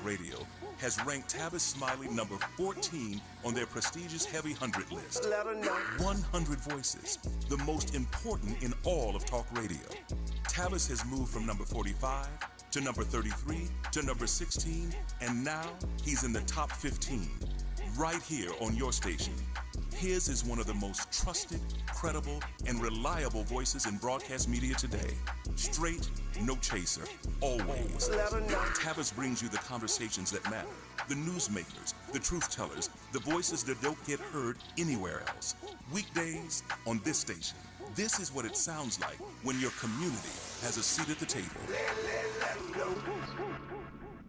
Radio has ranked Tavis Smiley number 14 on their prestigious Heavy 100 list. 100 voices, the most important in all of talk radio. Tavis has moved from number 45 to number 33 to number 16, and now he's in the top 15, right here on your station. His is one of the most trusted, credible, and reliable voices in broadcast media today. Straight, no chaser, always. Tavis brings you the conversations that matter, the newsmakers, the truth tellers, the voices that don't get heard anywhere else. Weekdays on this station. This is what it sounds like when your community has a seat at the table.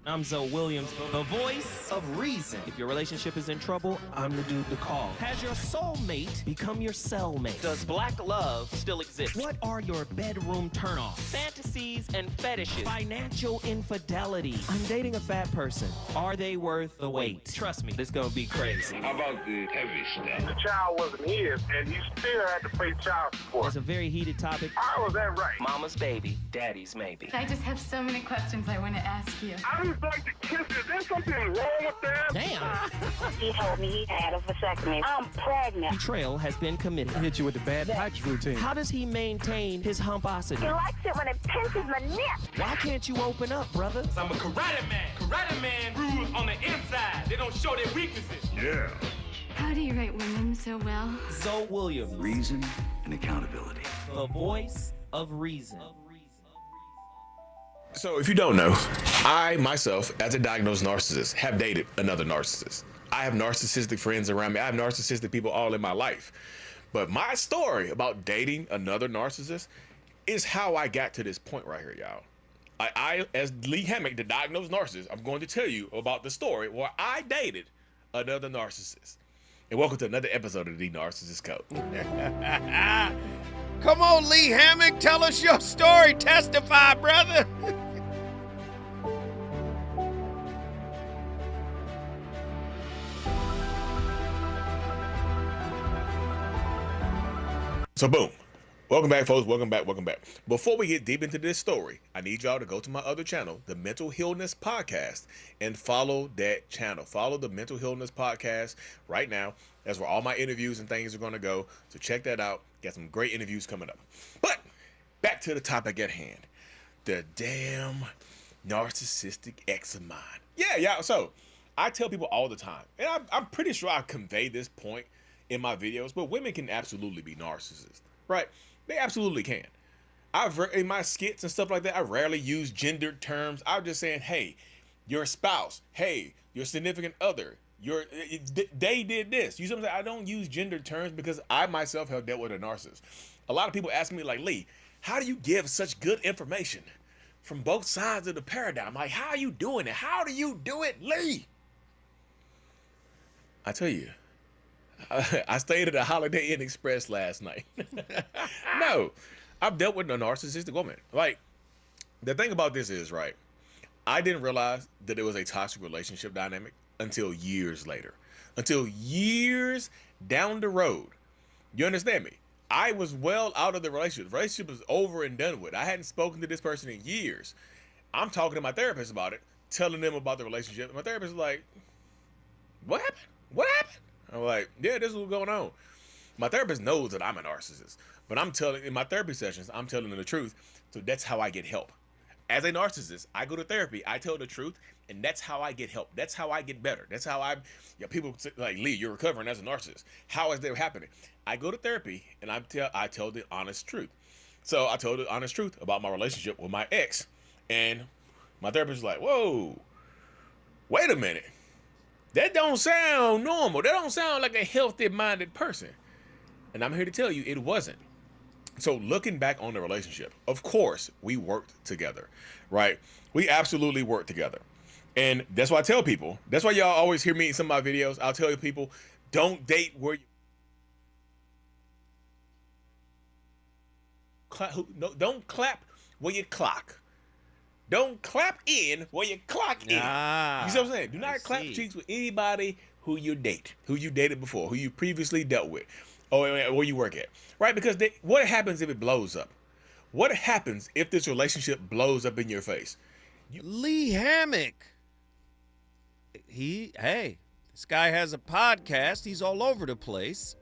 I'm Zoe Williams, the voice of reason. If your relationship is in trouble, I'm the dude to call. Has your soulmate become your cellmate? Does black love still exist? What are your bedroom turnoffs? Fantasies and fetishes. Financial infidelity. I'm dating a fat person. Are they worth the wait? Trust me, this gonna be crazy. How about the heavy stuff? The child wasn't his, and he still had to pay child support. It's a very heated topic. How was that right? Mama's baby, daddy's maybe. I just have so many questions I want to ask you. I just like to kiss it. There's something wrong with that. Damn. He told me he had a vasectomy. I'm pregnant. Betrayal has been committed. Hit you with the bad pipes routine. How does he maintain his humposity? He likes it when it pinches my neck. Why can't you open up, brother? I'm a karate man. Karate man rules on the inside. They don't show their weaknesses. Yeah. How do you write women so well? Zoe Williams, Reason and accountability. the voice of reason. So if you don't know, I myself, as a diagnosed narcissist, have dated another narcissist. I have narcissistic friends around me. I have narcissistic people all in my life. But my story about dating another narcissist is how I got to this point right here, y'all. I as Lee Hammock, the diagnosed narcissist, I'm going to tell you about the story where I dated another narcissist. And welcome to another episode of the Narcissist Code. Come on, Lee Hammock, tell us your story. Testify, brother. So boom. Welcome back, folks. Welcome back. Before we get deep into this story, I need y'all to go to my other channel, the Mental Illness Podcast, and follow that channel. Follow the Mental Illness Podcast right now. That's where all my interviews and things are going to go. So check that out. Got some great interviews coming up. But back to the topic at hand. The damn narcissistic ex of mine. Yeah. So I tell people all the time, and I'm pretty sure I convey this point in my videos, but women can absolutely be narcissists, right? They absolutely can. In my skits and stuff like that, I rarely use gendered terms. I'm just saying, hey, your spouse, hey, your significant other, they did this. You know what I'm saying? I don't use gendered terms because I myself have dealt with a narcissist. A lot of people ask me like, Lee, how do you give such good information from both sides of the paradigm? Like, how are you doing it? How do you do it, Lee? I tell you, I stayed at a Holiday Inn Express last night. No, I've dealt with a narcissistic woman. Like, the thing about this is, right, I didn't realize that it was a toxic relationship dynamic until years later. Until years down the road. You understand me? I was well out of the relationship. The relationship was over and done with. I hadn't spoken to this person in years. I'm talking to my therapist about it, telling them about the relationship. My therapist is like, what happened? What happened? I'm like, yeah, this is what's going on. My therapist knows that I'm a narcissist, but in my therapy sessions, I'm telling them the truth. So that's how I get help. As a narcissist, I go to therapy, I tell the truth, and that's how I get help. That's how I get better. That's how people say, like, Lee, you're recovering as a narcissist. How is that happening? I go to therapy and I tell the honest truth. So I told the honest truth about my relationship with my ex, and my therapist was like, whoa, wait a minute. That don't sound normal. That don't sound like a healthy-minded person. And I'm here to tell you it wasn't. So looking back on the relationship, of course, we worked together, right? We absolutely worked together. And that's why I tell people, that's why y'all always hear me in some of my videos. I'll tell you people, don't date where you... don't clap where you clock. Don't clap in where you clock in. You see what I'm saying? Do not clap cheeks with anybody who you date, who you dated before, who you previously dealt with, or where you work at, right? Because what happens if it blows up? What happens if this relationship blows up in your face? Lee Hammock. this guy has a podcast. He's all over the place.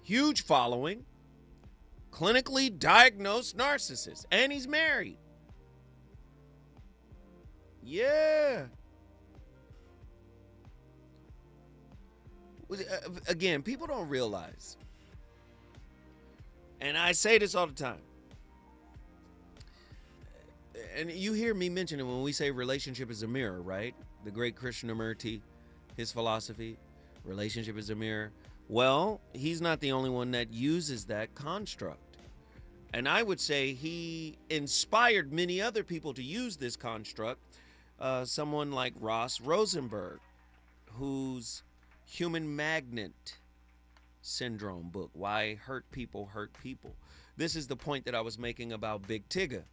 Huge following. Clinically diagnosed narcissist. And he's married. Yeah. Again, people don't realize, and I say this all the time, and you hear me mention it when we say relationship is a mirror, right? The great Krishnamurti, his philosophy, relationship is a mirror. Well, he's not the only one that uses that construct. And I would say he inspired many other people to use this construct. Someone like Ross Rosenberg, whose Human Magnet Syndrome book, Why Hurt People Hurt People. This is the point that I was making about Big Tigger.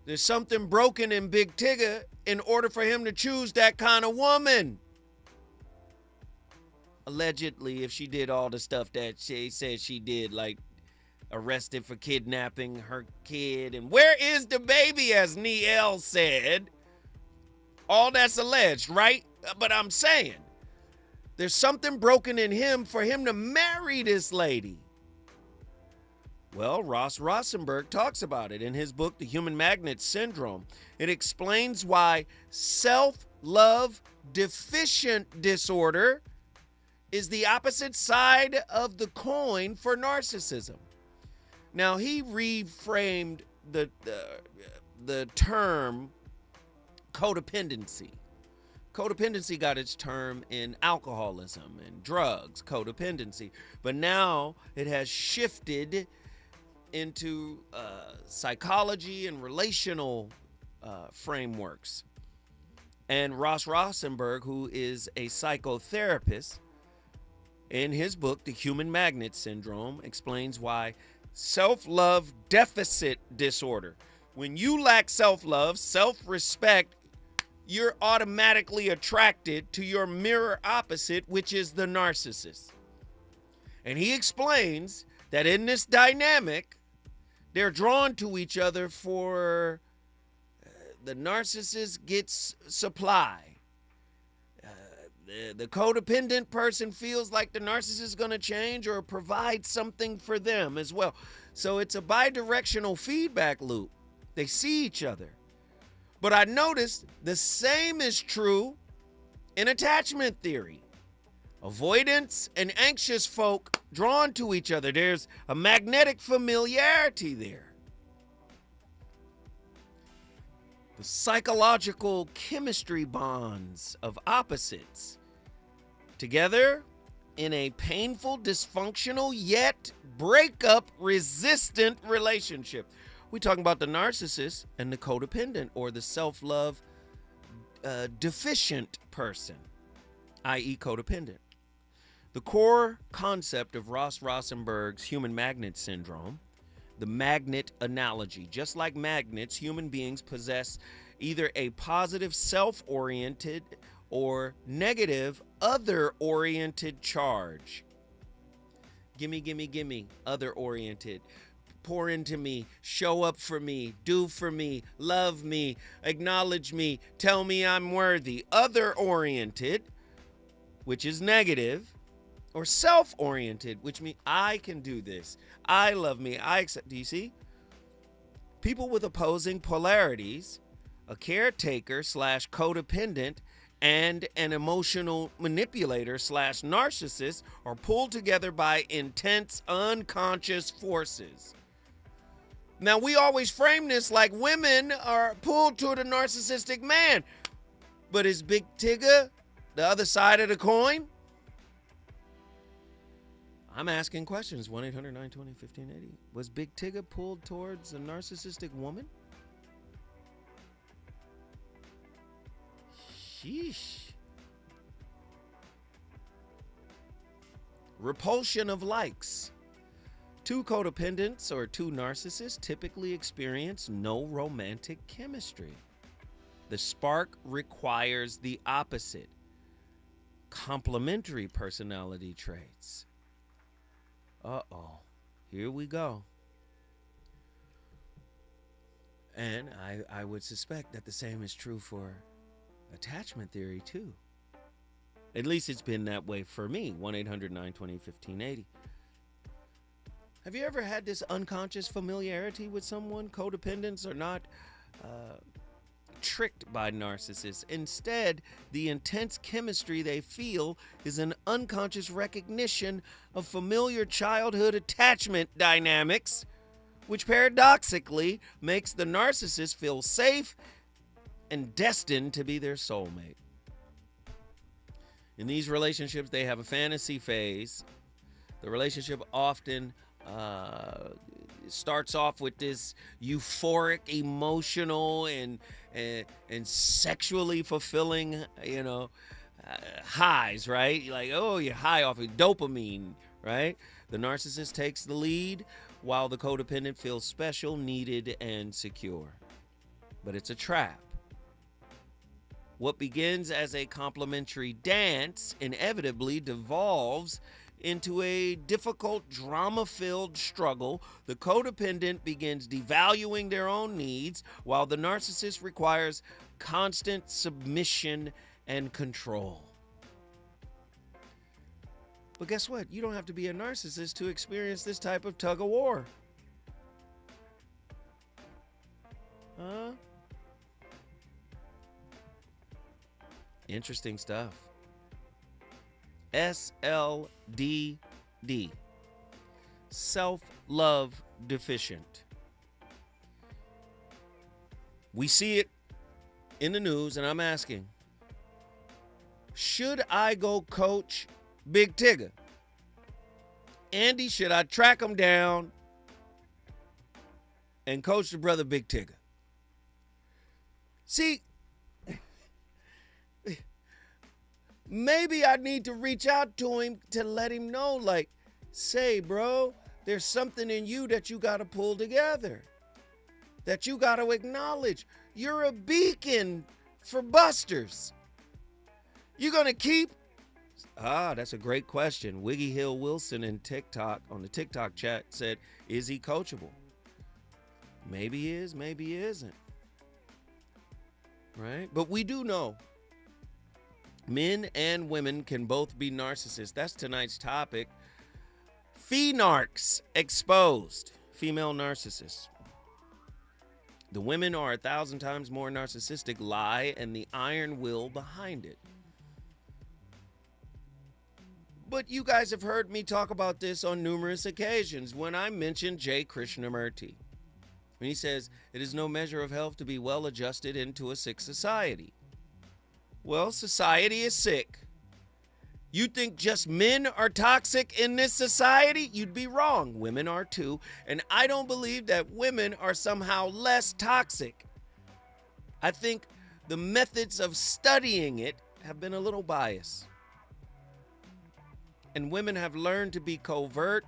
There's something broken in Big Tigger in order for him to choose that kind of woman. Allegedly, if she did all the stuff that she said she did, like arrested for kidnapping her kid, and where is the baby, as Niel said. All that's alleged, right? But I'm saying, there's something broken in him for him to marry this lady. Well, Ross Rosenberg talks about it in his book, The Human Magnet Syndrome. It explains why self-love deficient disorder is the opposite side of the coin for narcissism. Now, he reframed the term codependency. Codependency got its term in alcoholism and drugs, codependency. But now it has shifted into psychology and relational frameworks. And Ross Rosenberg, who is a psychotherapist, in his book, The Human Magnet Syndrome, explains why self-love deficit disorder. When you lack self-love, self-respect, you're automatically attracted to your mirror opposite, which is the narcissist. And he explains that in this dynamic, they're drawn to each other for the narcissist gets supply. The codependent person feels like the narcissist is going to change or provide something for them as well. So it's a bi-directional feedback loop. They see each other. But I noticed the same is true in attachment theory. Avoidance and anxious folk drawn to each other. There's a magnetic familiarity there. The psychological chemistry bonds of opposites together in a painful, dysfunctional, yet breakup resistant relationship. We're talking about the narcissist and the codependent, or the self-love deficient person, i.e. codependent. The core concept of Ross Rosenberg's Human Magnet Syndrome, the magnet analogy. Just like magnets, human beings possess either a positive self-oriented or negative other-oriented charge. Gimme, gimme, gimme, other-oriented. Pour into me, show up for me, do for me, love me, acknowledge me, tell me I'm worthy. Other-oriented, which is negative, or self-oriented, which means I can do this. I love me. I accept. Do you see? People with opposing polarities, a caretaker / codependent, and an emotional manipulator / narcissist are pulled together by intense unconscious forces. Now, we always frame this like women are pulled toward a narcissistic man. But is Big Tigger the other side of the coin? I'm asking questions. 1-800-920-1580. Was Big Tigger pulled towards a narcissistic woman? Sheesh. Repulsion of likes. Two codependents or two narcissists typically experience no romantic chemistry. The spark requires the opposite. Complementary personality traits. Uh-oh. Here we go. And I would suspect that the same is true for attachment theory, too. At least it's been that way for me. 1-800-920-1580. Have you ever had this unconscious familiarity with someone? Codependents are not tricked by narcissists. Instead, the intense chemistry they feel is an unconscious recognition of familiar childhood attachment dynamics, which paradoxically makes the narcissist feel safe and destined to be their soulmate. In these relationships, they have a fantasy phase. The relationship often starts off with this euphoric, emotional, and sexually fulfilling, highs, right? Like, oh, you're high off of dopamine, right? The narcissist takes the lead while the codependent feels special, needed, and secure. But it's a trap. What begins as a complimentary dance inevitably devolves into a difficult, drama-filled struggle. The codependent begins devaluing their own needs, while the narcissist requires constant submission and control. But guess what? You don't have to be a narcissist to experience this type of tug-of-war. Huh? Interesting stuff. SLDD. Self-love deficient. We see it in the news, and I'm asking, should I go coach Big Tigger? Andy, should I track him down and coach the brother Big Tigger? See, maybe I need to reach out to him to let him know, like, say, bro, there's something in you that you got to pull together, that you got to acknowledge. You're a beacon for busters. You're going to keep... that's a great question. Wiggy Hill Wilson in TikTok, on the TikTok chat, said, is he coachable? Maybe he is, maybe he isn't. Right? But we do know men and women can both be narcissists. That's tonight's topic. Fe-NARCs exposed. Female narcissists. The women are 1,000 times more narcissistic, lie, and the iron will behind it. But you guys have heard me talk about this on numerous occasions when I mentioned J. Krishnamurti. When he says, it is no measure of health to be well adjusted into a sick society. Well, society is sick. You think just men are toxic in this society? You'd be wrong. Women are too. And I don't believe that women are somehow less toxic. I think the methods of studying it have been a little biased. And women have learned to be covert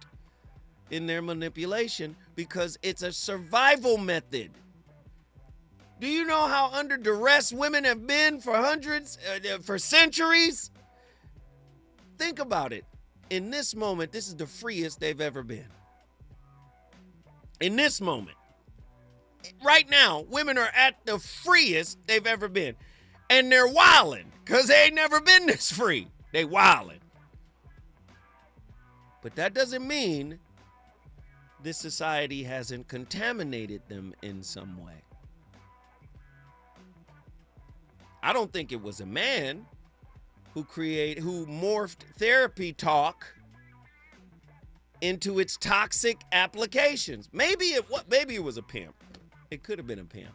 in their manipulation because it's a survival method. Do you know how under duress women have been for for centuries? Think about it. In this moment, this is the freest they've ever been. In this moment. Right now, women are at the freest they've ever been. And they're wilding because they ain't never been this free. They wilding. But that doesn't mean this society hasn't contaminated them in some way. I don't think it was a man who morphed therapy talk into its toxic applications. Maybe it was a pimp. It could have been a pimp.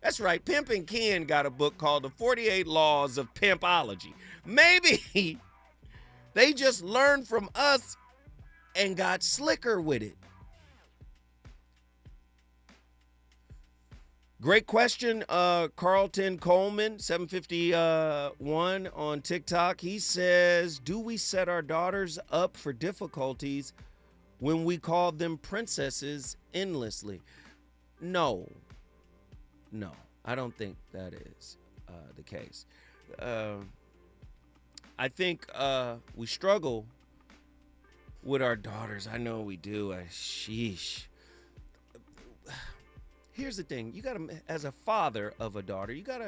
That's right. Pimp and Ken got a book called The 48 Laws of Pimpology. Maybe they just learned from us and got slicker with it. Great question, Carlton Coleman, 751 on TikTok. He says, do we set our daughters up for difficulties when we call them princesses endlessly? No, I don't think that is the case. I think we struggle with our daughters. I know we do. Sheesh. here's the thing. You got to, as a father of a daughter, you got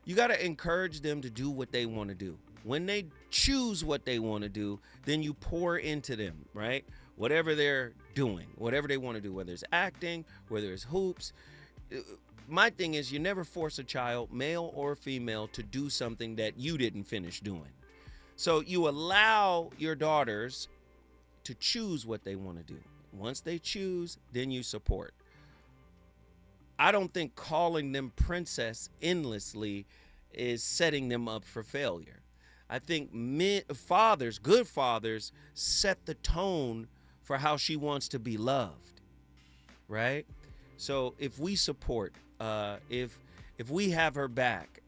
to encourage them to do what they want to do. When they choose what they want to do, then you pour into them, right? Whatever they're doing, whatever they want to do, whether it's acting, whether it's hoops. My thing is, you never force a child, male or female, to do something that you didn't finish doing. So you allow your daughters to choose what they want to do. Once they choose, then you support. I don't think calling them princess endlessly is setting them up for failure. I think fathers, good fathers, set the tone for how she wants to be loved, right? So if we support, if we have her back,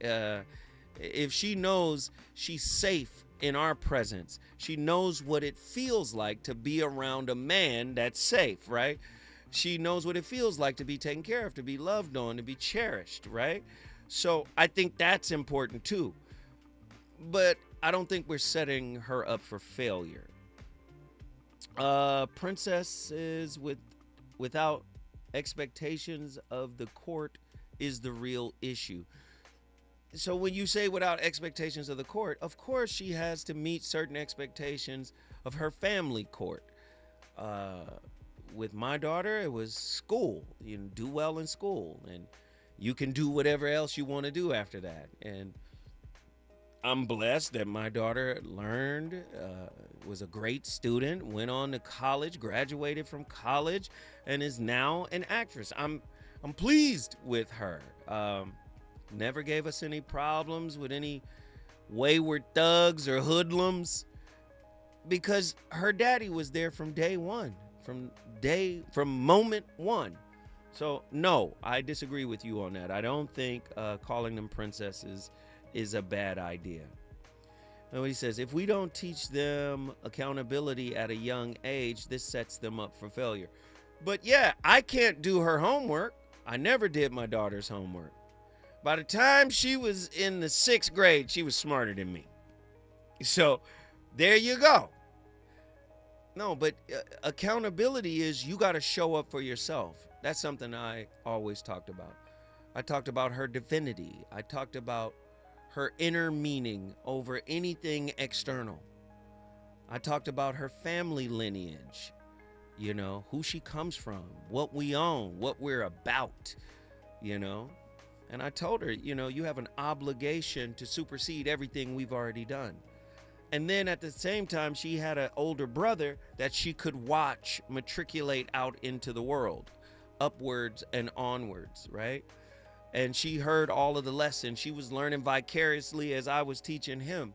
if she knows she's safe in our presence, she knows what it feels like to be around a man that's safe, right? She knows what it feels like to be taken care of, to be loved on, to be cherished, right? So I think that's important too. But I don't think we're setting her up for failure. Princesses without expectations of the court is the real issue. So when you say without expectations of the court, of course she has to meet certain expectations of her family court. With my daughter, it was school. You do well in school, and you can do whatever else you want to do after that. And I'm blessed that my daughter learned, was a great student, went on to college, graduated from college, and is now an actress. I'm pleased with her. Never gave us any problems with any wayward thugs or hoodlums, because her daddy was there from day one, from moment one. So no, I disagree with you on that. I don't think calling them princesses is a bad idea. And he says, if we don't teach them accountability at a young age, this sets them up for failure. But yeah, I can't do her homework. I never did my daughter's homework. By the time she was in the 6th grade, she was smarter than me. So there you go. No, but accountability is you got to show up for yourself. That's something I always talked about. I talked about her divinity. I talked about her inner meaning over anything external. I talked about her family lineage, you know, who she comes from, what we own, what we're about, you know. And I told her, you know, you have an obligation to supersede everything we've already done. And then at the same time, she had an older brother that she could watch matriculate out into the world, upwards and onwards, right? And she heard all of the lessons. She was learning vicariously as I was teaching him.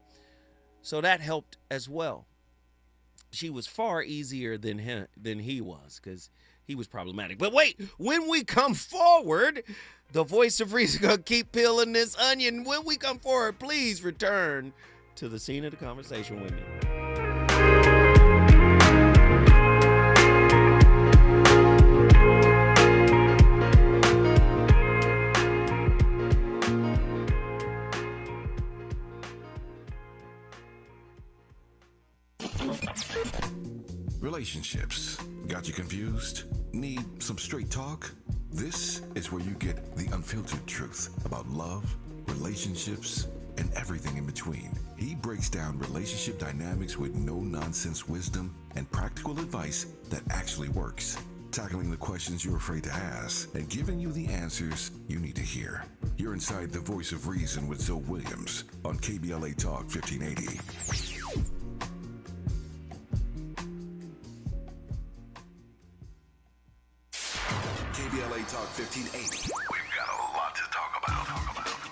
So that helped as well. She was far easier than he was, because he was problematic. But wait, when we come forward, the voice of reason gonna keep peeling this onion. When we come forward, please return to the scene of the conversation with me. Relationships. Got you confused? Need some straight talk? This is where you get the unfiltered truth about love, relationships, and everything in between. He breaks down relationship dynamics with no-nonsense wisdom and practical advice that actually works. Tackling the questions you're afraid to ask and giving you the answers you need to hear. You're inside the voice of reason with Zoe Williams on KBLA Talk 1580. KBLA Talk 1580. We've got a lot to talk about.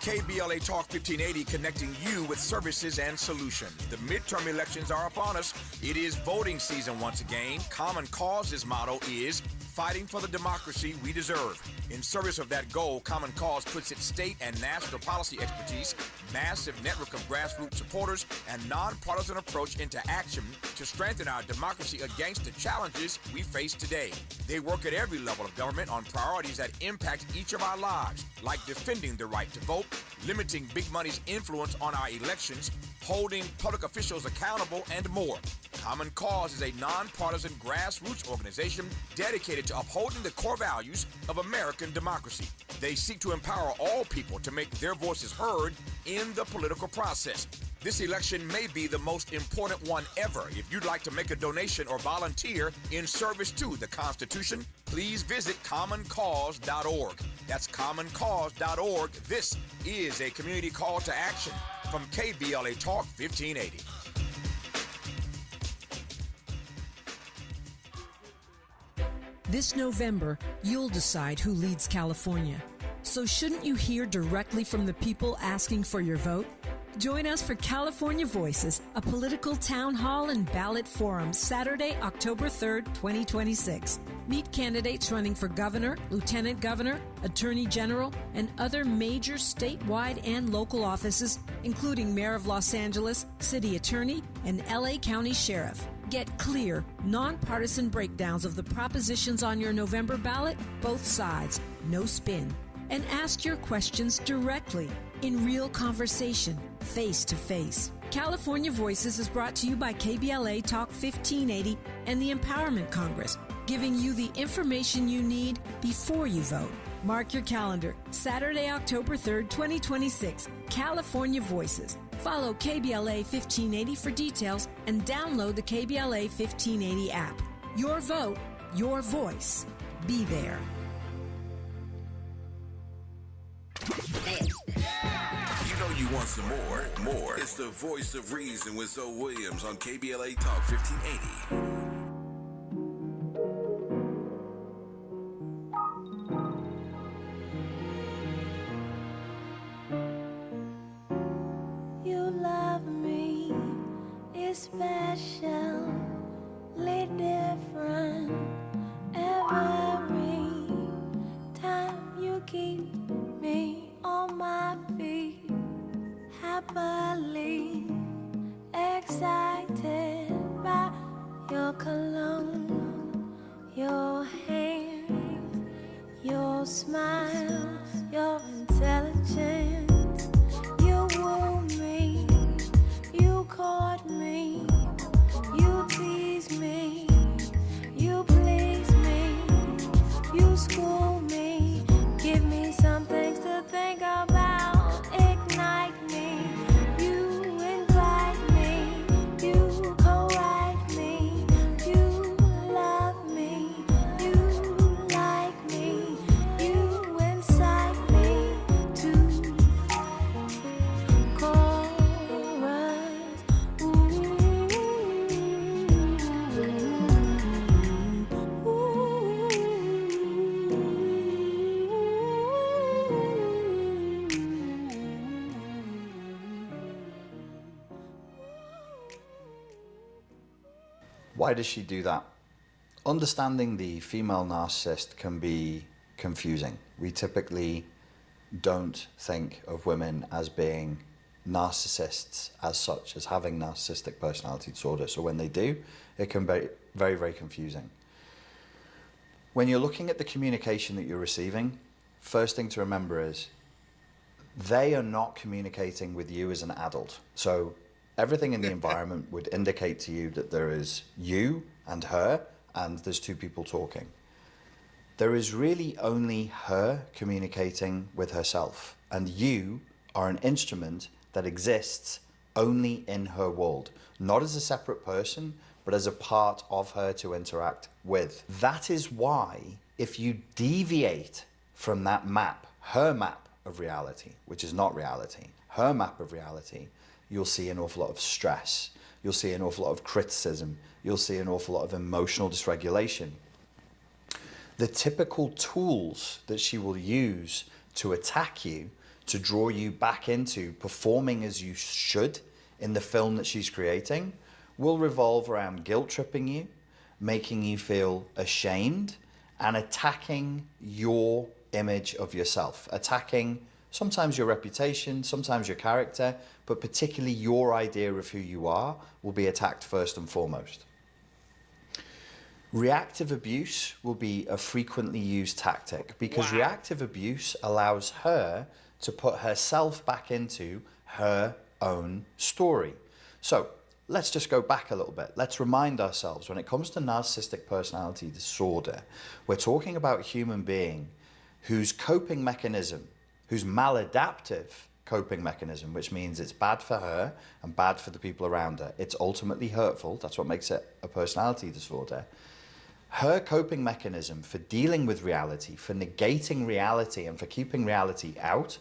KBLA Talk 1580, connecting you with services and solutions. The midterm elections are upon us. It is voting season once again. Common Cause's motto is fighting for the democracy we deserve. In service of that goal, Common Cause puts its state and national policy expertise, massive network of grassroots supporters, and nonpartisan approach into action to strengthen our democracy against the challenges we face today. They work at every level of government on priorities that impact each of our lives, like defending the right to vote, limiting big money's influence on our elections, holding public officials accountable, and more. Common Cause is a nonpartisan grassroots organization dedicated to upholding the core values of American democracy. They seek to empower all people to make their voices heard in the political process. This election may be the most important one ever. If you'd like to make a donation or volunteer in service to the Constitution, please visit commoncause.org. That's commoncause.org. This is a community call to action from KBLA Talk 1580. This November, you'll decide who leads California. So shouldn't you hear directly from the people asking for your vote? Join us for California Voices, a political town hall and ballot forum, Saturday, October 3rd, 2026. Meet candidates running for governor, lieutenant governor, attorney general, and other major statewide and local offices, including mayor of Los Angeles, city attorney, and LA County sheriff. Get clear, nonpartisan breakdowns of the propositions on your November ballot, both sides, no spin. And ask your questions directly, in real conversation, face to face. California Voices is brought to you by KBLA Talk 1580 and the Empowerment Congress, giving you the information you need before you vote. Mark your calendar, Saturday, October 3rd, 2026, California Voices. Follow KBLA 1580 for details and download the KBLA 1580 app. Your vote, your voice. Be there. You know you want some more. It's the Voice of Reason with Zoe Williams on KBLA Talk 1580. Especially different every time you keep me on my feet, happily excited by your cologne, your hands, your smile, your intelligence. You woo me, you caught me. You tease me, you please me, you school me, give me some things to think about, ignite me, you invite me, you co-write me, you love me, you like me, you incite me to chorus. Why does she do that? Understanding the female narcissist can be confusing. We typically don't think of women as being narcissists as such, as having narcissistic personality disorder. So when they do, it can be very, very confusing. When you're looking at the communication that you're receiving, first thing to remember is they are not communicating with you as an adult. So everything in the environment would indicate to you that there is you and her, and there's two people talking. There is really only her communicating with herself, and you are an instrument that exists only in her world, not as a separate person, but as a part of her to interact with. That is why if you deviate from that map, her map of reality, which is not reality, her map of reality, you'll see an awful lot of stress. You'll see an awful lot of criticism. You'll see an awful lot of emotional dysregulation. The typical tools that she will use to attack you, to draw you back into performing as you should in the film that she's creating, will revolve around guilt tripping you, making you feel ashamed, and attacking your image of yourself, attacking sometimes your reputation, sometimes your character, but particularly your idea of who you are will be attacked first and foremost. Reactive abuse will be a frequently used tactic because reactive abuse allows her to put herself back into her own story. So let's just go back a little bit. Let's remind ourselves, when it comes to narcissistic personality disorder, we're talking about a human being whose coping mechanism, whose maladaptive coping mechanism, which means it's bad for her and bad for the people around her. It's ultimately hurtful. That's what makes it a personality disorder. Her coping mechanism for dealing with reality, for negating reality and for keeping reality out,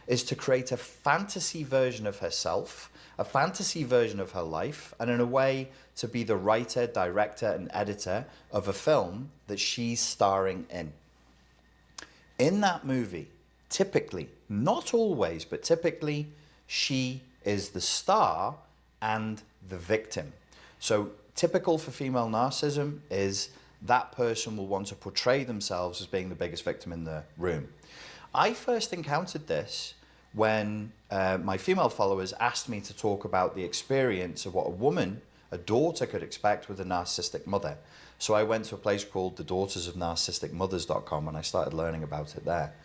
is to create a fantasy version of herself, a fantasy version of her life, and in a way to be the writer, director, and editor of a film that she's starring in. In that movie, typically, not always, but typically, she is the star and the victim. So typical for female narcissism is that person will want to portray themselves as being the biggest victim in the room. I first encountered this when my female followers asked me to talk about the experience of what a woman, a daughter, could expect with a narcissistic mother. So I went to a place called thedaughtersofnarcissisticmothers.com and I started learning about it there.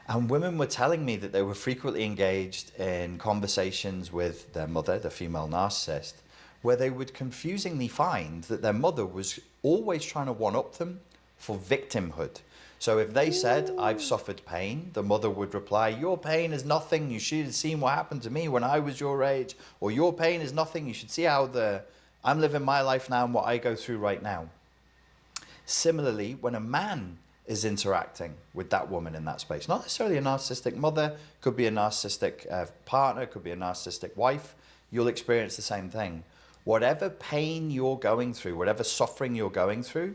And women were telling me that they were frequently engaged in conversations with their mother, the female narcissist, where they would confusingly find that their mother was always trying to one-up them for victimhood. So if they said, I've suffered pain, the mother would reply, your pain is nothing, you should have seen what happened to me when I was your age, or your pain is nothing, you should see how I'm living my life now and what I go through right now. Similarly, when a man is interacting with that woman in that space, not necessarily a narcissistic mother, could be a narcissistic partner, could be a narcissistic wife, you'll experience the same thing. Whatever pain you're going through, whatever suffering you're going through,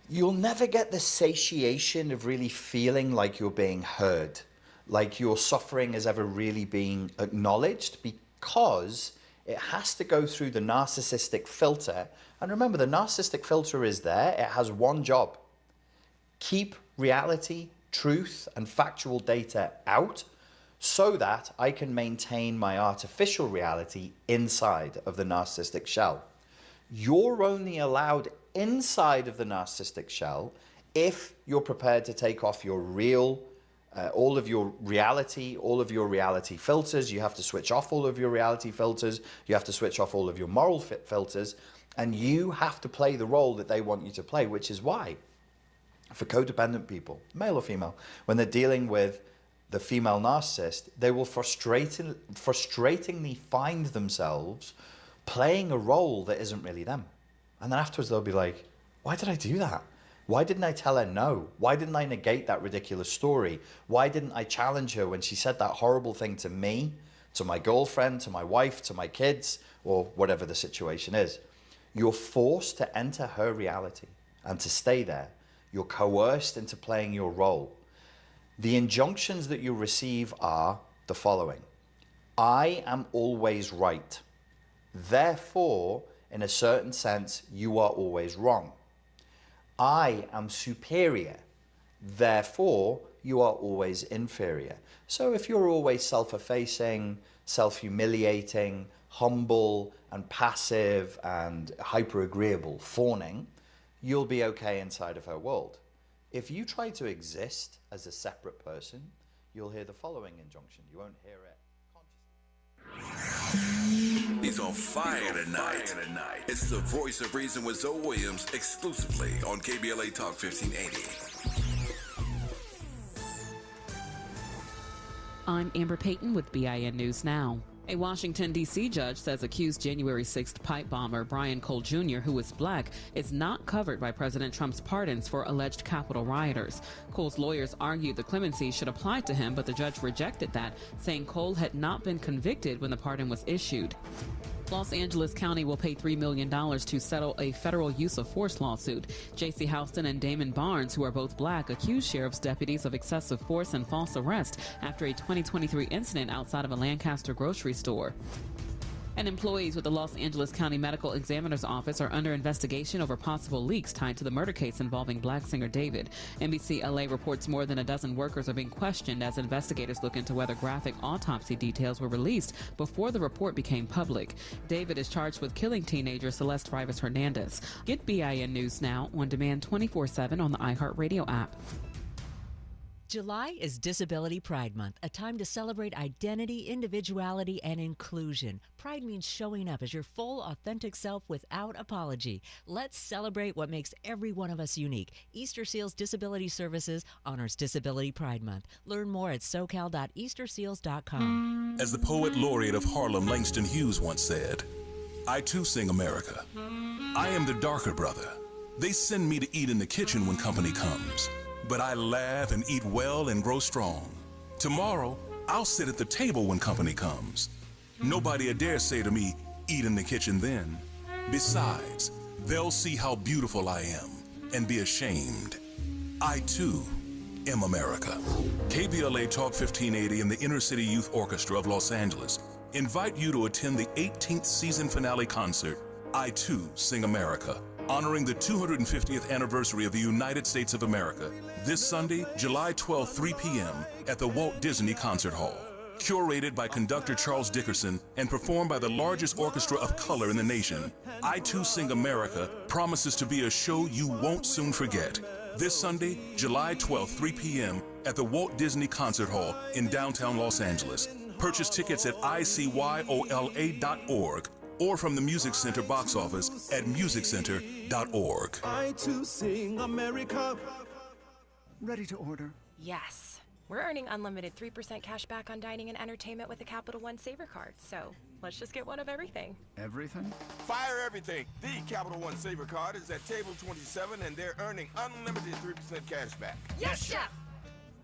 you'll never get the satiation of really feeling like you're being heard, like your suffering is ever really being acknowledged, because it has to go through the narcissistic filter. And remember, the narcissistic filter is there. It has one job: keep reality, truth, and factual data out so that I can maintain my artificial reality inside of the narcissistic shell. You're only allowed inside of the narcissistic shell if you're prepared to take off your real, all of your reality filters. You have to switch off all of your reality filters. You have to switch off all of your moral filters. And you have to play the role that they want you to play, which is why, for codependent people, male or female, when they're dealing with the female narcissist, they will frustratingly find themselves playing a role that isn't really them. And then afterwards they'll be like, why did I do that? Why didn't I tell her no? Why didn't I negate that ridiculous story? Why didn't I challenge her when she said that horrible thing to me, to my girlfriend, to my wife, to my kids, or whatever the situation is? You're forced to enter her reality and to stay there. You're coerced into playing your role. The injunctions that you receive are the following: I am always right. Therefore, in a certain sense, you are always wrong. I am superior. Therefore, you are always inferior. So if you're always self-effacing, self-humiliating, humble and passive and hyper-agreeable, fawning, you'll be okay inside of her world. If you try to exist as a separate person, you'll hear the following injunction. You won't hear it consciously. He's on fire tonight. It's the Voice of Reason with Zoe Williams, exclusively on KBLA Talk 1580. I'm Amber Payton with BIN News Now. A Washington, D.C. judge says accused January 6th pipe bomber Brian Cole Jr., who is black, is not covered by President Trump's pardons for alleged Capitol rioters. Cole's lawyers argued the clemency should apply to him, but the judge rejected that, saying Cole had not been convicted when the pardon was issued. Los Angeles County will pay $3 million to settle a federal use of force lawsuit. J.C. Houston and Damon Barnes, who are both black, accused sheriff's deputies of excessive force and false arrest after a 2023 incident outside of a Lancaster grocery store. And employees with the Los Angeles County Medical Examiner's Office are under investigation over possible leaks tied to the murder case involving black singer David. NBC LA reports more than a dozen workers are being questioned as investigators look into whether graphic autopsy details were released before the report became public. David is charged with killing teenager Celeste Rivas Hernandez. Get BIN News Now on demand 24/7 on the iHeartRadio app. July is Disability Pride Month, a time to celebrate identity, individuality, and inclusion. Pride means showing up as your full, authentic self without apology. Let's celebrate what makes every one of us unique. Easter Seals Disability Services honors Disability Pride Month. Learn more at socal.easterseals.com. As the poet laureate of Harlem, Langston Hughes, once said, I too sing America. I am the darker brother. They send me to eat in the kitchen when company comes. But I laugh and eat well and grow strong. Tomorrow, I'll sit at the table when company comes. Nobody dare say to me, eat in the kitchen then. Besides, they'll see how beautiful I am and be ashamed. I too am America. KBLA Talk 1580 and the Inner City Youth Orchestra of Los Angeles invite you to attend the 18th season finale concert, I Too Sing America, honoring the 250th anniversary of the United States of America, this Sunday, July 12, 3 p.m. at the Walt Disney Concert Hall. Curated by conductor Charles Dickerson and performed by the largest orchestra of color in the nation, I Too Sing America promises to be a show you won't soon forget. This Sunday, July 12, 3 p.m. at the Walt Disney Concert Hall in downtown Los Angeles. Purchase tickets at icyola.org or from the Music Center box office at musiccenter.org. I too sing America. Ready to order? Yes. We're earning unlimited 3% cash back on dining and entertainment with a Capital One Saver card, so let's just get one of everything. Everything? Fire everything. The Capital One Saver card is at table 27 and they're earning unlimited 3% cash back. Yes, Chef!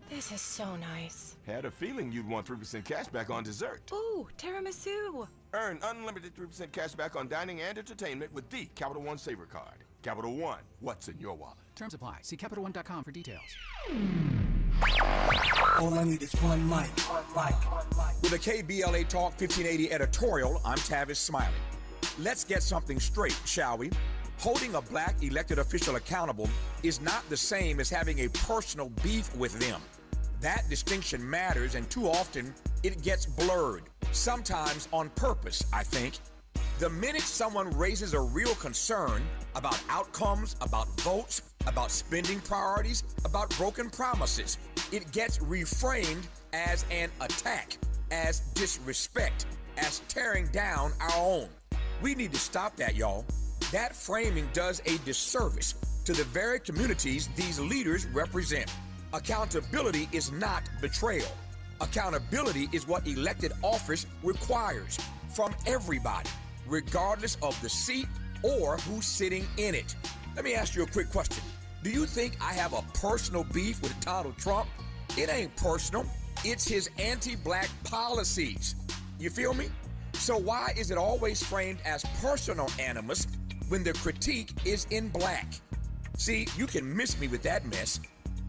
This is so nice. Had a feeling you'd want 3% cash back on dessert. Ooh, tiramisu. Earn unlimited 3% cash back on dining and entertainment with the Capital One Saver card. Capital One, what's in your wallet? Terms apply. See CapitalOne.com for details. All I need is one mic. With a KBLA Talk 1580 editorial, I'm Tavis Smiley. Let's get something straight, shall we? Holding a black elected official accountable is not the same as having a personal beef with them. That distinction matters, and too often it gets blurred, sometimes on purpose, I think. The minute someone raises a real concern about outcomes, about votes, about spending priorities, about broken promises, it gets reframed as an attack, as disrespect, as tearing down our own. We need to stop that, y'all. That framing does a disservice to the very communities these leaders represent. Accountability is not betrayal. Accountability is what elected office requires from everybody, regardless of the seat or who's sitting in it. Let me ask you a quick question. Do you think I have a personal beef with Donald Trump? It ain't personal. It's his anti-black policies. You feel me? So why is it always framed as personal animus when the critique is in black? See, you can miss me with that mess.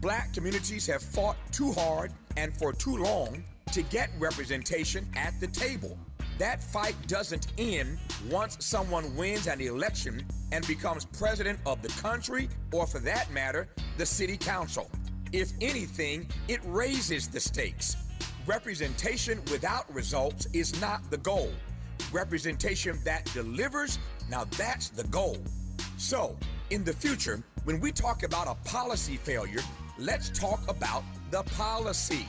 Black communities have fought too hard and for too long to get representation at the table. That fight doesn't end once someone wins an election and becomes president of the country, or for that matter, the city council. If anything, it raises the stakes. Representation without results is not the goal. Representation that delivers, now that's the goal. So, in the future, when we talk about a policy failure, let's talk about the policy.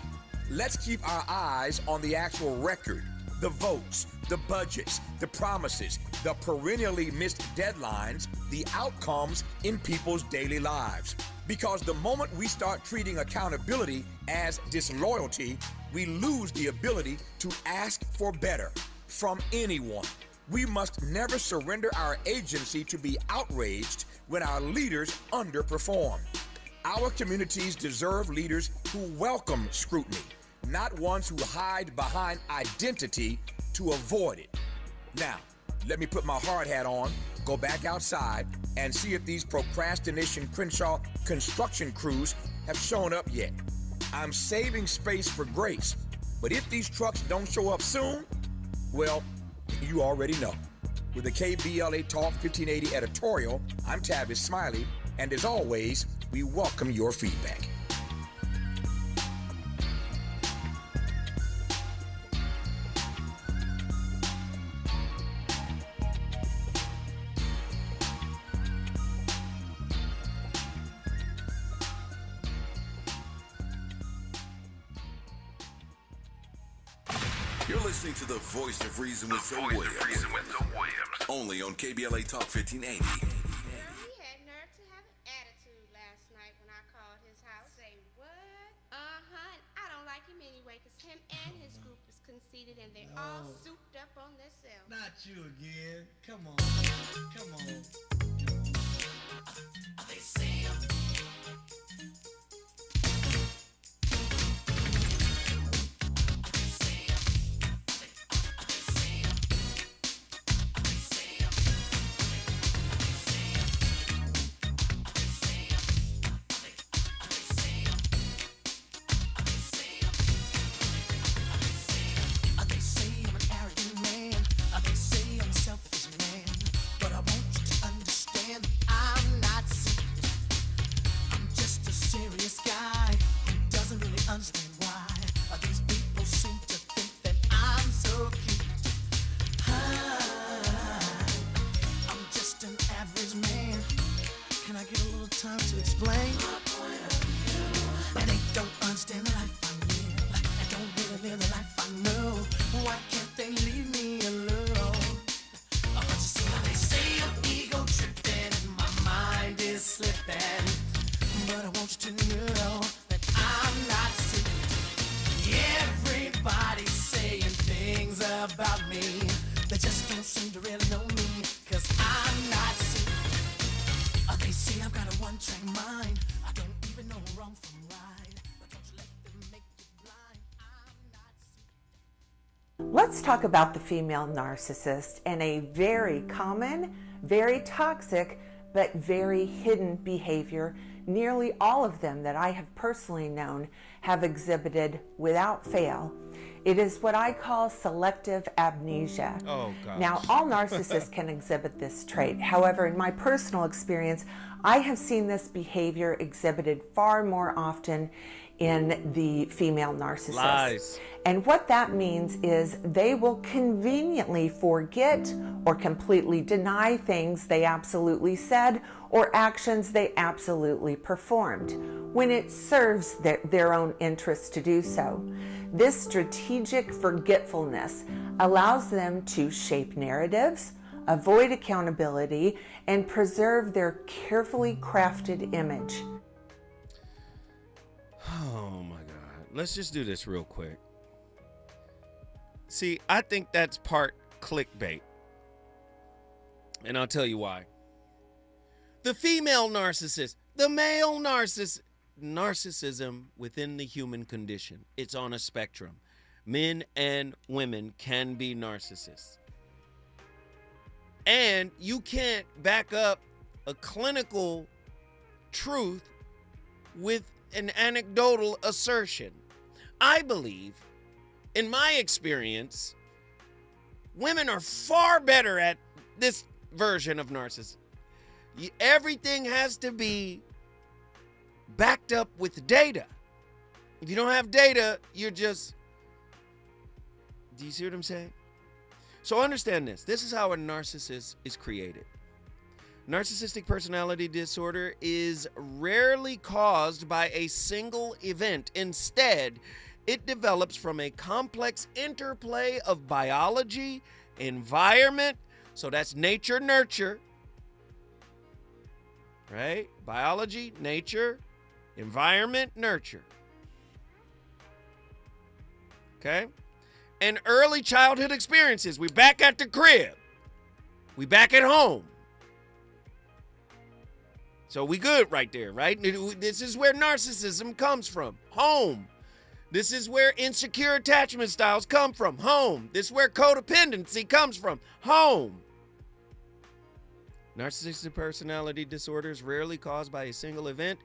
Let's keep our eyes on the actual record, the votes, the budgets, the promises, the perennially missed deadlines, the outcomes in people's daily lives. Because the moment we start treating accountability as disloyalty, we lose the ability to ask for better from anyone. We must never surrender our agency to be outraged when our leaders underperform. Our communities deserve leaders who welcome scrutiny, not ones who hide behind identity to avoid it. Now, let me put my hard hat on, go back outside, and see if these procrastination Crenshaw construction crews have shown up yet. I'm saving space for grace, but if these trucks don't show up soon, well, you already know. With the KBLA Talk 1580 editorial, I'm Tavis Smiley, and as always, we welcome your feedback. You're listening to the Voice of Reason with Zoe Williams. Only on KBLA Talk 1580. He had nerve to have an attitude last night when I called his house. Say what? And I don't like him anyway, because him and his group is conceited and they're all souped up on themselves. Not you again. Come on. Come on. They say Let's talk about the female narcissist and a very common, very toxic, but very hidden behavior nearly all of them that I have personally known have exhibited without fail. It is what I call selective amnesia. Oh, gosh. Now, all narcissists can exhibit this trait. However, in my personal experience, I have seen this behavior exhibited far more often in the female narcissist. Lies. And what that means is they will conveniently forget or completely deny things they absolutely said or actions they absolutely performed when it serves their own interests to do so. This strategic forgetfulness allows them to shape narratives, avoid accountability, and preserve their carefully crafted image. Oh my God. Let's just do this real quick. See, I think that's part clickbait. And I'll tell you why. The female narcissist, the male narcissism within the human condition. It's on a spectrum. Men and women can be narcissists. And you can't back up a clinical truth with an anecdotal assertion. I believe, in my experience, women are far better at this version of narcissism. Everything has to be backed up with data. If you don't have data, you're just... Do you see what I'm saying? So understand this. This is how a narcissist is created. Narcissistic personality disorder is rarely caused by a single event. Instead, it develops from a complex interplay of biology, environment, so that's nature, nurture, right? Biology, nature, environment, nurture. Okay? And early childhood experiences. We back at the crib. We back at home. So we good right there, right? This is where narcissism comes from. Home. This is where insecure attachment styles come from. Home. This is where codependency comes from. Home. Narcissistic personality disorder is rarely caused by a single event.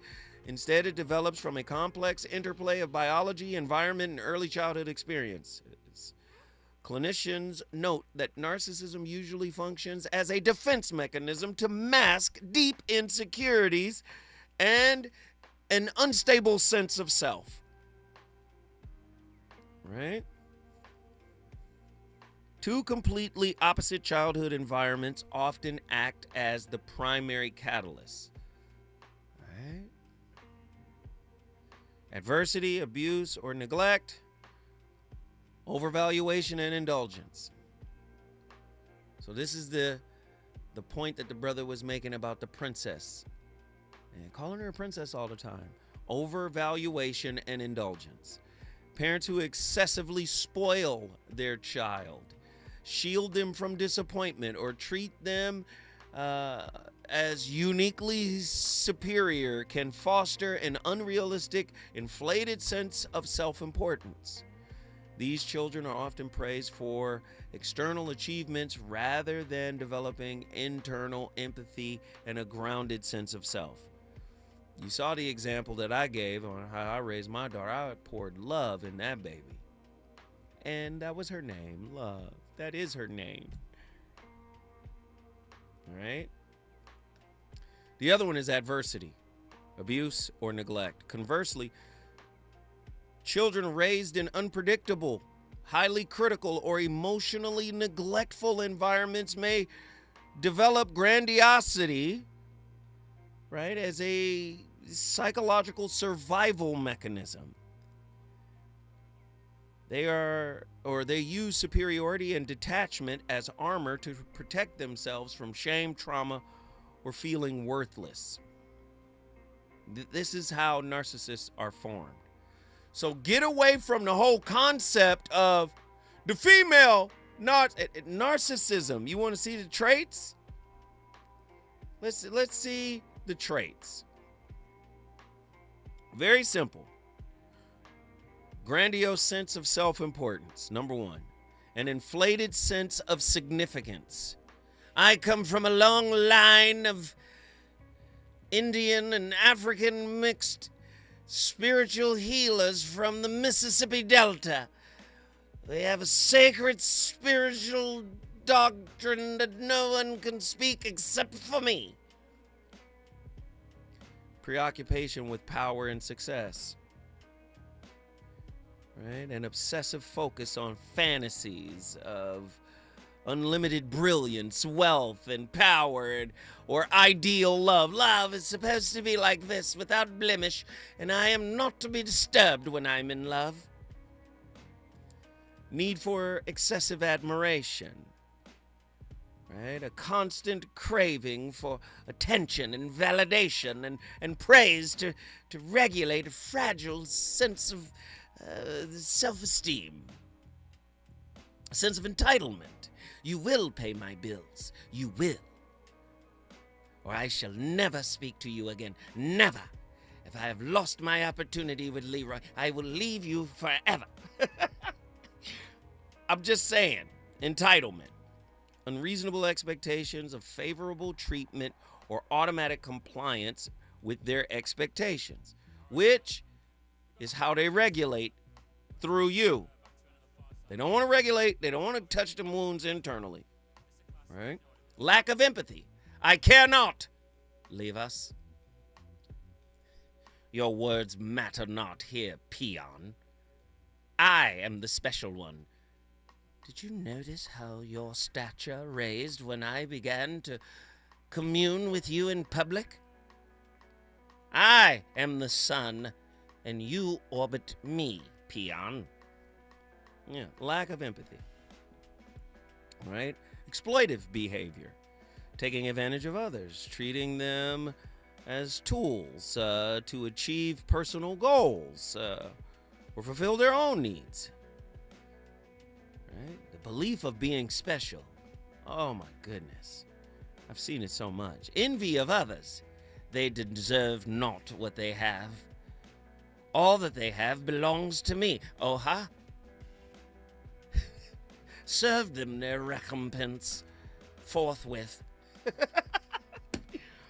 Instead, it develops from a complex interplay of biology, environment, and early childhood experiences. Clinicians note that narcissism usually functions as a defense mechanism to mask deep insecurities and an unstable sense of self. Right? Two completely opposite childhood environments often act as the primary catalyst. Right? Adversity, abuse, or neglect Overvaluation and indulgence. So this is the point that the brother was making about the princess. And calling her a princess all the time. Overvaluation and indulgence. Parents who excessively spoil their child, shield them from disappointment, or treat them as uniquely superior can foster an unrealistic, inflated sense of self-importance. These children are often praised for external achievements rather than developing internal empathy and a grounded sense of self. You saw the example that I gave on how I raised my daughter. I poured love in that baby. And that was her name, Love. That is her name. All right? The other one is adversity, abuse, or neglect. Conversely, children raised in unpredictable, highly critical, or emotionally neglectful environments may develop grandiosity, right, as a psychological survival mechanism. They use superiority and detachment as armor to protect themselves from shame, trauma, or feeling worthless. This is how narcissists are formed. So get away from the whole concept of the female narcissism. You want to see the traits? Let's see the traits. Very simple. Grandiose sense of self-importance, number one. An inflated sense of significance. I come from a long line of Indian and African mixed spiritual healers from the Mississippi Delta. They have a sacred spiritual doctrine that no one can speak except for me. Preoccupation with power and success. Right? An obsessive focus on fantasies of unlimited brilliance, wealth, and power, or ideal love. Love is supposed to be like this, without blemish, and I am not to be disturbed when I'm in love. Need for excessive admiration. Right? A constant craving for attention and validation and praise to regulate a fragile sense of self-esteem. A sense of entitlement. You will pay my bills. You will. Or I shall never speak to you again. Never. If I have lost my opportunity with Leroy, I will leave you forever. I'm just saying. Entitlement. Unreasonable expectations of favorable treatment or automatic compliance with their expectations, which is how they regulate through you. They don't want to regulate. They don't want to touch the wounds internally. Right? Lack of empathy. I care not. Leave us. Your words matter not here, peon. I am the special one. Did you notice how your stature raised when I began to commune with you in public? I am the sun, and you orbit me, peon. Yeah, lack of empathy. Right? Exploitive behavior. Taking advantage of others, treating them as tools to achieve personal goals or fulfill their own needs. Right? The belief of being special. Oh my goodness. I've seen it so much. Envy of others. They deserve not what they have. All that they have belongs to me. Oh, huh? Serve them their recompense forthwith.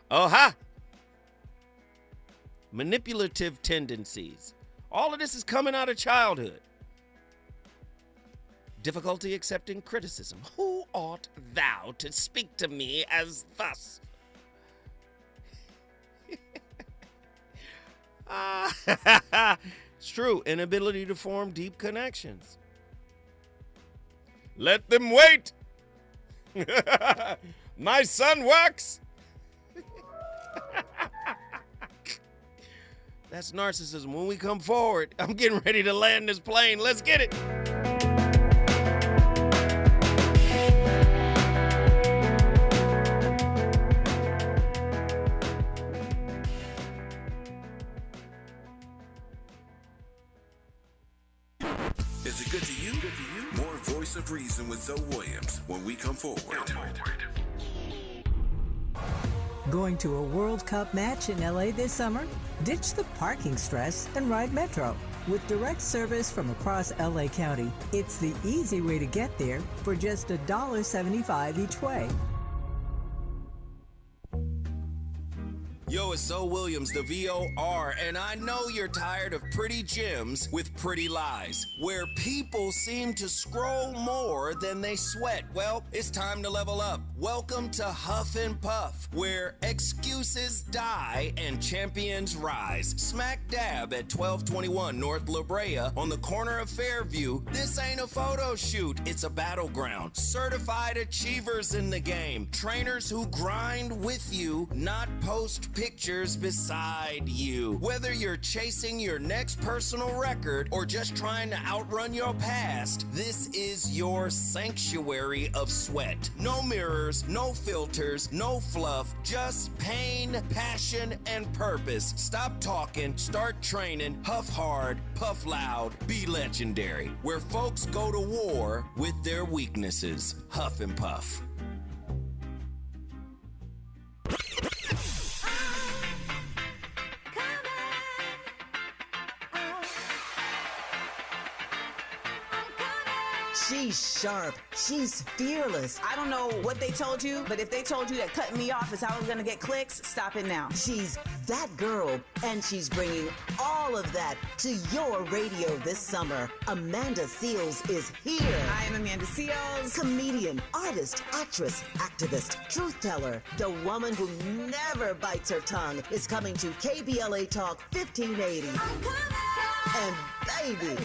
Oh, huh? Manipulative tendencies. All of this is coming out of childhood. Difficulty accepting criticism. Who art thou to speak to me as thus? It's true. Inability to form deep connections. Let them wait. My son works. That's narcissism. When we come forward, I'm getting ready to land this plane. Let's get it. Voice of Reason with Zoe Williams when we come forward. Going to a World Cup match in LA this summer? Ditch the parking stress and ride Metro. With direct service from across LA County, it's the easy way to get there for just $1.75 each way. Yo, it's Zoe Williams, the VOR, and I know you're tired of pretty gems with pretty lies, where people seem to scroll more than they sweat. Well, it's time to level up. Welcome to Huff and Puff, where excuses die and champions rise. Smack dab at 1221 North La Brea on the corner of Fairview. This ain't a photo shoot, it's a battleground. Certified achievers in the game. Trainers who grind with you, not post pictures beside you. Whether you're chasing your next personal record or just trying to outrun your past, this is your sanctuary of sweat. No mirrors, no filters, no fluff, just pain, passion, and purpose. Stop talking, start training, huff hard, puff loud, be legendary. Where folks go to war with their weaknesses. Huff and Puff. She's sharp. She's fearless. I don't know what they told you, but if they told you that cutting me off is how I was going to get clicks, stop it now. She's that girl, and she's bringing all of that to your radio this summer. Amanda Seales is here. I am Amanda Seales. Comedian, artist, actress, activist, truth teller. The woman who never bites her tongue is coming to KBLA Talk 1580. And baby,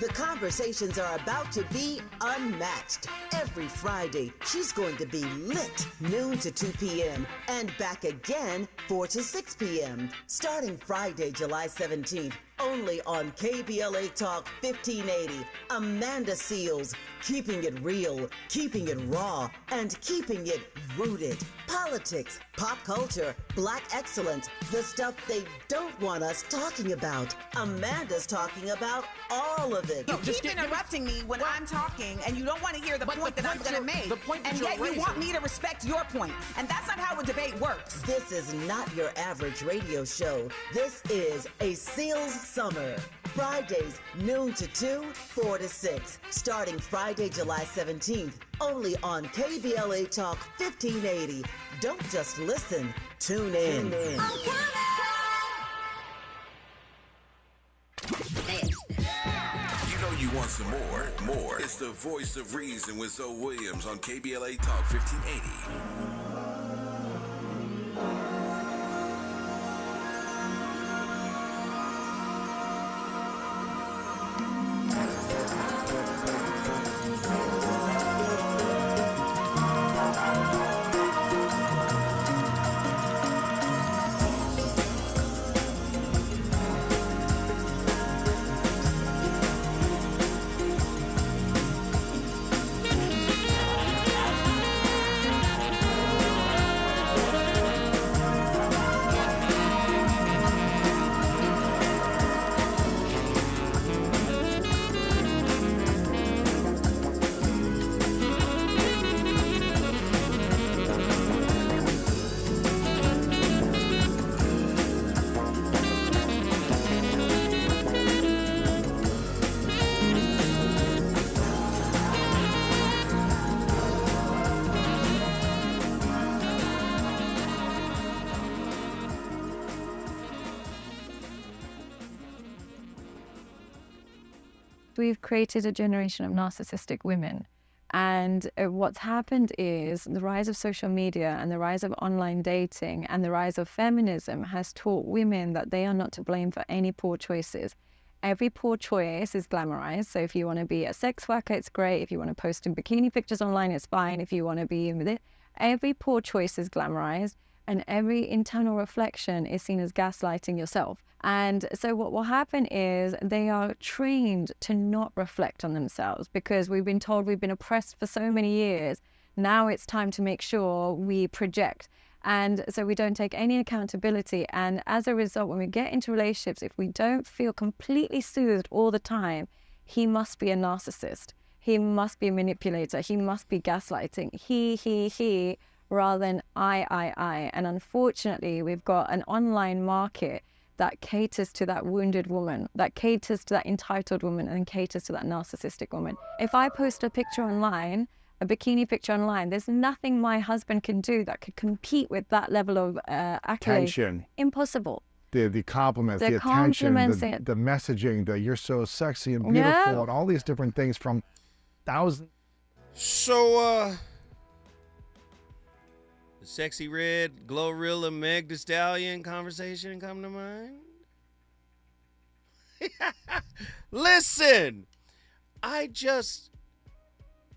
the conversations are about to be unmatched. Every Friday, she's going to be lit noon to 2 p.m. and back again 4 to 6 p.m. Starting Friday, July 17th, only on KBLA Talk 1580. Amanda Seales, keeping it real, keeping it raw, and keeping it rooted. Politics, pop culture, black excellence, the stuff they don't want us talking about. Amanda's talking about all of it. You keep interrupting me when I'm talking, and you don't want to hear the point that I'm going to make. And yet you want me to respect your point. And that's not how a debate works. This is not your average radio show. This is a Seales Summer. Fridays, noon to 2, 4 to 6. Starting Friday, July 17th. Only on KBLA Talk 1580. Don't just listen. Tune in. You know you want some more. It's the Voice of Reason with Zoe Williams on KBLA Talk 1580. We've created a generation of narcissistic women. And what's happened is the rise of social media and the rise of online dating and the rise of feminism has taught women that they are not to blame for any poor choices. Every poor choice is glamorized. So if you want to be a sex worker, it's great. If you want to post in bikini pictures online, it's fine. If you want to be with it, every poor choice is glamorized. And every internal reflection is seen as gaslighting yourself. And so what will happen is they are trained to not reflect on themselves because we've been told we've been oppressed for so many years. Now it's time to make sure we project. And so we don't take any accountability. And as a result, when we get into relationships, if we don't feel completely soothed all the time, he must be a narcissist. he must be a manipulator, he must be gaslighting, he, rather than I. And unfortunately, we've got an online market that caters to that wounded woman, that caters to that entitled woman, and caters to that narcissistic woman. If I post a picture online, a bikini picture online, there's nothing my husband can do that could compete with that level of accolade. Attention. Impossible. The compliments, the attention, the messaging, the you're so sexy and beautiful, and all these different things from thousands. So, the Sexy Red, Glorilla, Meg Thee Stallion conversation come to mind? Listen, I just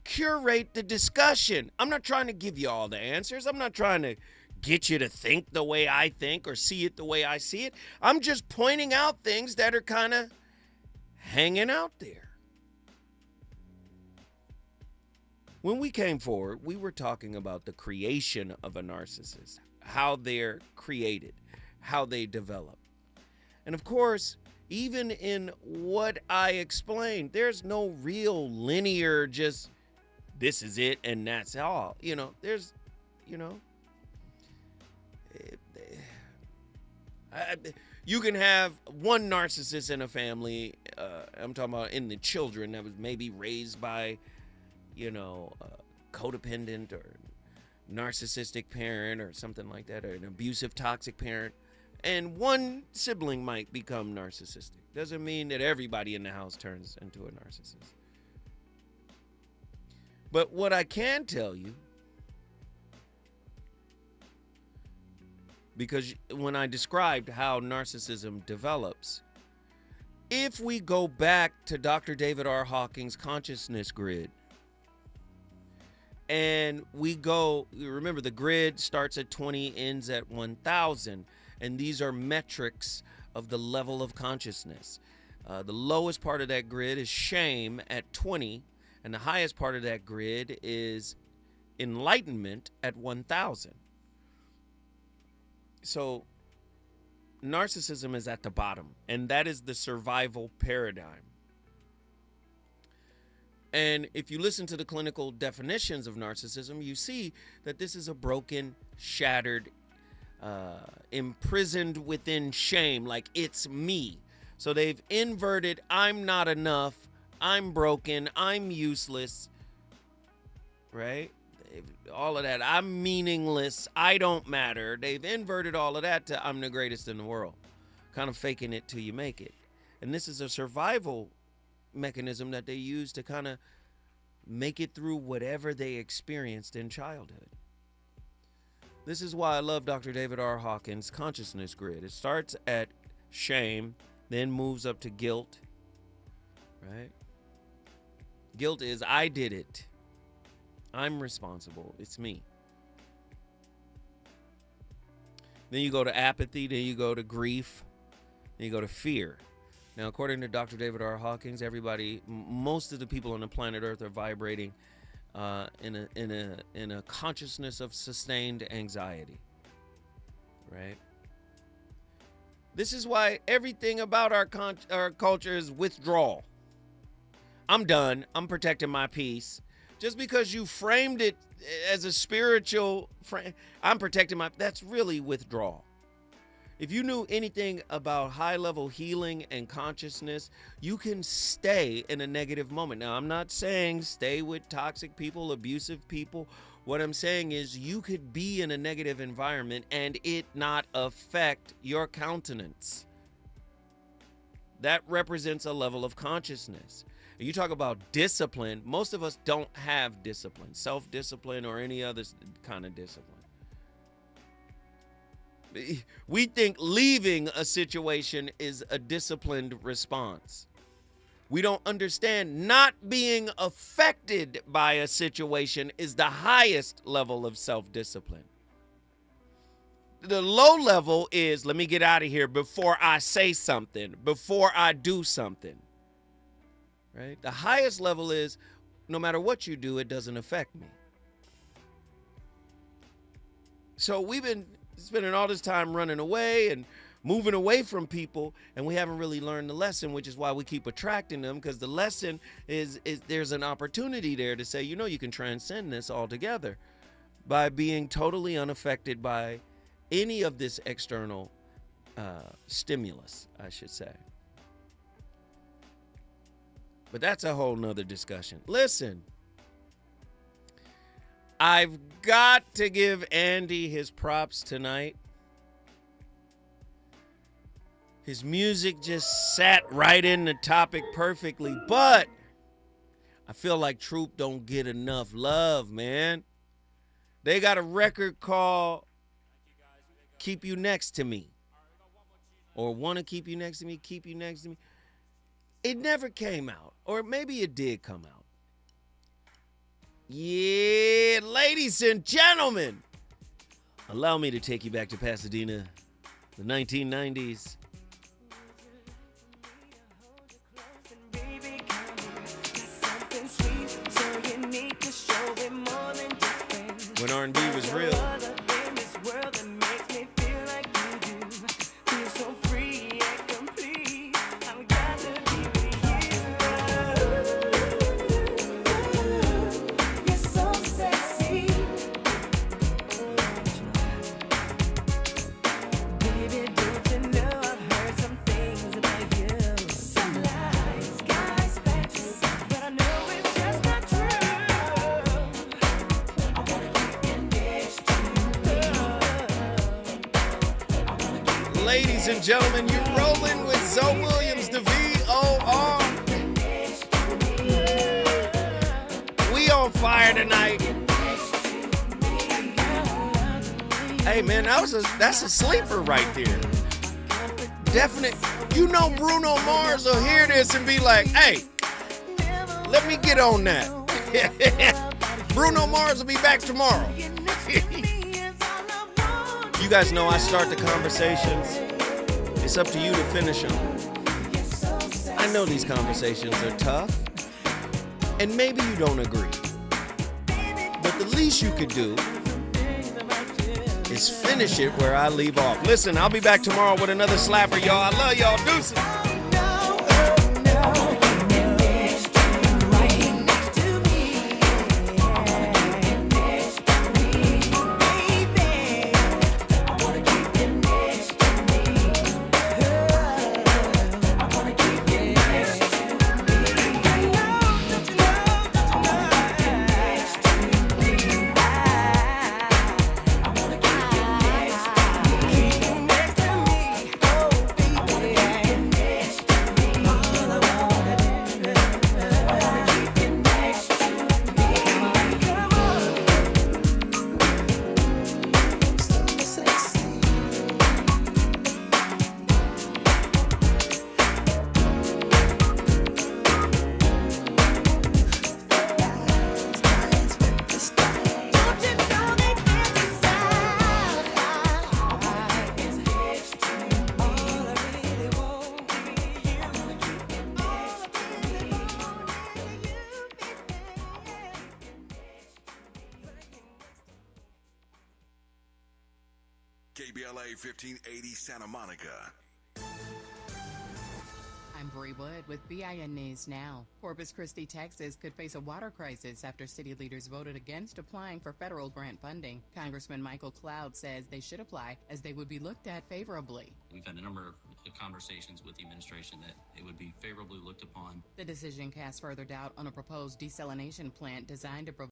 curate the discussion. I'm not trying to give you all the answers. I'm not trying to get you to think the way I think or see it the way I see it. I'm just pointing out things that are kind of hanging out there. When we came forward, we were talking about the creation of a narcissist, how they're created, how they develop. And of course, even in what I explained, there's no real linear just this is it and that's all. There's, you can have one narcissist in a family. I'm talking about in the children that was maybe raised by, codependent or narcissistic parent or something like that, or an abusive, toxic parent. And one sibling might become narcissistic. Doesn't mean that everybody in the house turns into a narcissist. But what I can tell you, because when I described how narcissism develops, if we go back to Dr. David R. Hawkins' consciousness grid, and remember the grid starts at 20, ends at 1,000, and these are metrics of the level of consciousness. The lowest part of that grid is shame at 20, and the highest part of that grid is enlightenment at 1,000. So narcissism is at the bottom, and that is the survival paradigm. And if you listen to the clinical definitions of narcissism, you see that this is a broken, shattered, imprisoned within shame, like it's me. So they've inverted, I'm not enough, I'm broken, I'm useless, right? All of that, I'm meaningless, I don't matter. They've inverted all of that to I'm the greatest in the world, kind of faking it till you make it. And this is a survival mechanism that they use to kind of make it through whatever they experienced in childhood. This is why I love Dr. David R. Hawkins' consciousness grid. It starts at shame, then moves up to guilt, right? Guilt is I did it. I'm responsible. It's me. Then you go to apathy, then you go to grief, then you go to fear. Now, according to Dr. David R. Hawkins, most of the people on the planet Earth are vibrating in a consciousness of sustained anxiety, right? This is why everything about our culture is withdrawal. I'm done. I'm protecting my peace. Just because you framed it as a spiritual, I'm protecting that's really withdrawal. If you knew anything about high-level healing and consciousness, you can stay in a negative moment. Now, I'm not saying stay with toxic people, abusive people. What I'm saying is you could be in a negative environment and it not affect your countenance. That represents a level of consciousness. You talk about discipline. Most of us don't have discipline, self-discipline or any other kind of discipline. We think leaving a situation is a disciplined response. We don't understand not being affected by a situation is the highest level of self-discipline. The low level is, let me get out of here before I say something, before I do something. Right? The highest level is, no matter what you do, it doesn't affect me. So we've been spending all this time running away and moving away from people, and we haven't really learned the lesson, which is why we keep attracting them, because the lesson is there's an opportunity there to say, you can transcend this altogether by being totally unaffected by any of this external stimulus, I should say. But that's a whole nother discussion. Listen, I've got to give Andy his props tonight. His music just sat right in the topic perfectly, but I feel like Troop don't get enough love, man. They got a record called Keep You Next to Me, or Want to Keep You Next to Me, Keep You Next to Me. It never came out, or maybe it did come out. Yeah, ladies and gentlemen, allow me to take you back to Pasadena, the 1990s. When R&B was real. Ladies and gentlemen, you're rolling with Zoe Williams, the VOR. We on fire tonight. Hey man, that's a sleeper right there. Definite. Bruno Mars will hear this and be like, hey, let me get on that. Bruno Mars will be back tomorrow. You guys know I start the conversations. It's up to you to finish them. I know these conversations are tough, and maybe you don't agree. But the least you could do is finish it where I leave off. Listen, I'll be back tomorrow with another slapper, y'all. I love y'all. Deuces. KBLA 1580 Santa Monica. I'm Bree Wood with BIN News Now. Corpus Christi, Texas could face a water crisis after city leaders voted against applying for federal grant funding. Congressman Michael Cloud says they should apply as they would be looked at favorably. We've had a number of conversations with the administration that it would be favorably looked upon. The decision casts further doubt on a proposed desalination plant designed to provide